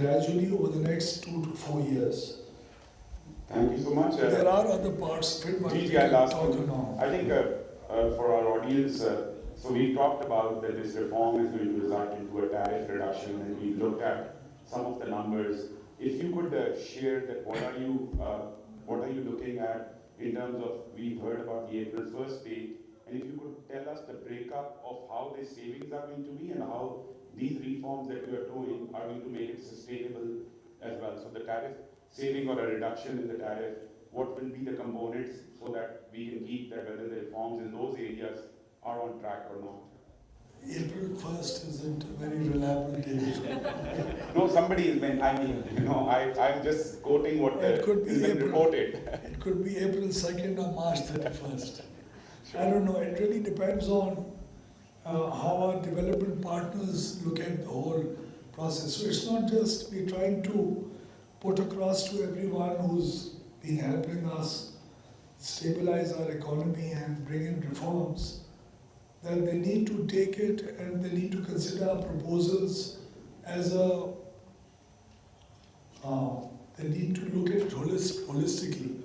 gradually over the next 2 to 4 years. Thank you so much. There are other parts of it, but we I'll can ask talk you. along. I think for our audience, so we talked about that this reform is going to result into a tariff reduction, and we looked at some of the numbers. If you could share that, what are you looking at in terms of, we've heard about the April 1st date, and if you could tell us the breakup of how these savings are going to be and how these reforms that you are doing are going to make it sustainable as well. So the tariff saving or a reduction in the tariff, what will be the components so that we can keep that whether the reforms in those areas are on track or not? April 1st isn't a very reliable date. No, somebody has been, I'm just quoting what It could be has been April. reported. It could be April 2nd or March 31st. Sure. I don't know, it really depends on how our development partners look at the whole process. So it's not just we're trying to put across to everyone who's been helping us stabilize our economy and bring in reforms, that they need to take it and they need to consider our proposals as they need to look at it holistically.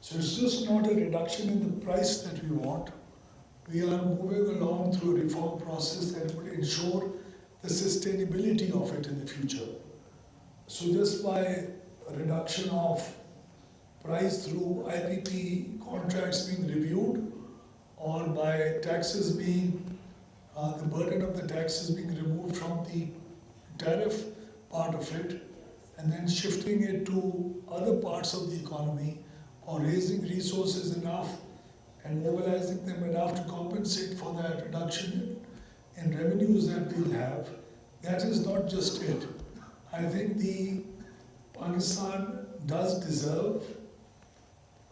So it's just not a reduction in the price that we want. We are moving along through a reform process that would ensure the sustainability of it in the future. So just by a reduction of price through IPP contracts being reviewed, or by taxes being, the burden of the taxes being removed from the tariff part of it, and then shifting it to other parts of the economy, or raising resources enough and mobilizing them enough to compensate for that reduction in revenues that we'll have, that is not just it. I think the Pakistan does deserve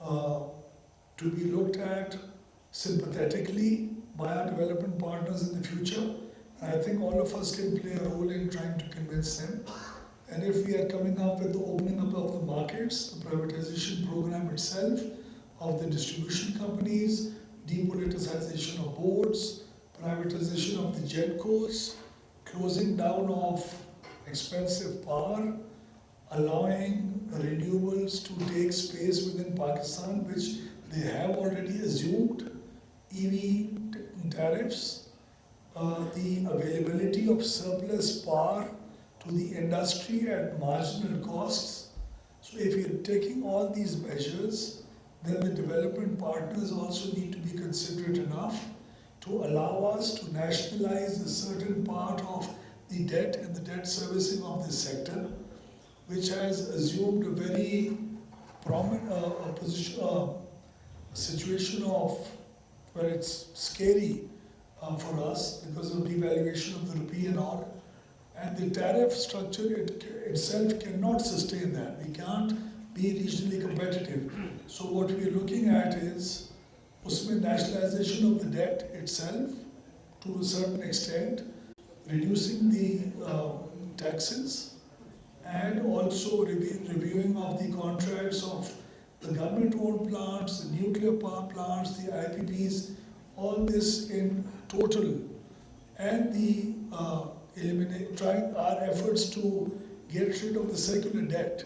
to be looked at sympathetically by our development partners in the future. And I think all of us can play a role in trying to convince them. And if we are coming up with the opening up of the markets, the privatization program itself, of the distribution companies, depoliticization of boards, privatization of the GENCOs, closing down of expensive power, allowing renewables to take space within Pakistan, which they have already assumed, EV tariffs, the availability of surplus power to the industry at marginal costs. So if you're taking all these measures, then the development partners also need to be considerate enough to allow us to nationalize a certain part of the debt and the debt servicing of this sector, which has assumed a very prominent situation of where it's scary for us because of devaluation of the rupee and all. And the tariff structure itself cannot sustain that. We can't be regionally competitive. So what we are looking at is usme nationalization of the debt itself to a certain extent, reducing the taxes, and also reviewing of the contracts of the government-owned plants, the nuclear power plants, the IPPs, all this in total, and the trying our efforts to get rid of the circular debt.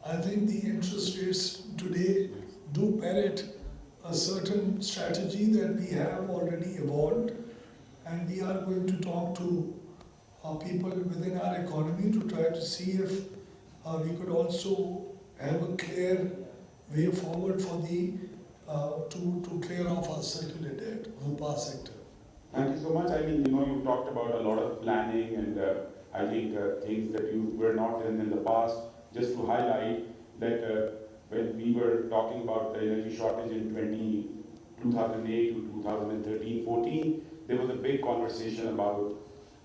I think the interest rates today do merit a certain strategy that we have already evolved, and we are going to talk to people within our economy to try to see if we could also have a clear way forward for the to clear off our circular debt of the power sector. Thank you so much. I mean, you talked about a lot of planning and I think things that you were not in the past. Just to highlight that when we were talking about the energy shortage in 2008 to 2013-14, there was a big conversation about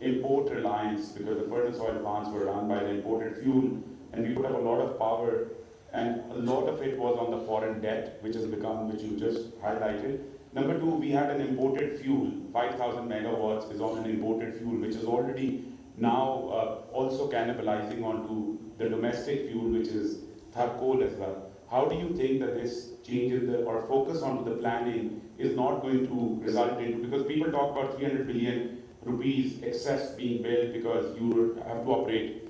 import reliance because the furnace oil plants were run by the imported fuel, and we put up a lot of power, and a lot of it was on the foreign debt, which you just highlighted. Number two, we had an imported fuel. 5,000 megawatts is on an imported fuel, which is already now also cannibalizing onto the domestic fuel, which is third coal as well. How do you think that this change in or focus onto the planning is not going to result into, because people talk about 300 billion rupees excess being built because you have to operate.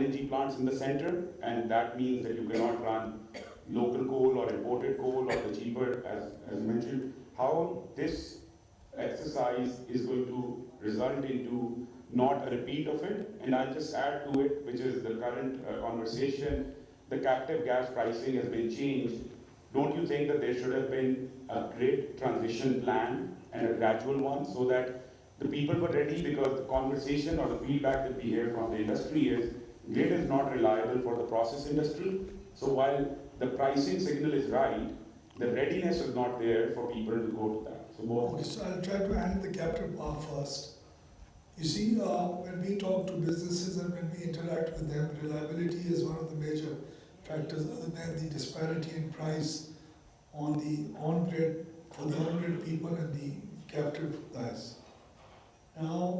LNG plants in the center, and that means that you cannot run local coal or imported coal or the cheaper, as mentioned. How this exercise is going to result into not a repeat of it, and I'll just add to it, which is the current conversation, the captive gas pricing has been changed. Don't you think that there should have been a grid transition plan and a gradual one so that the people were ready, because the conversation or the feedback that we hear from the industry is grid is not reliable for the process industry. So while the pricing signal is right, the readiness is not there for people to go to that. So both. Okay, so I'll try to handle the captive part first. You see, when we talk to businesses and when we interact with them, reliability is one of the major factors other than the disparity in price on the on-grid, for the on-grid people and the captive guys. Now,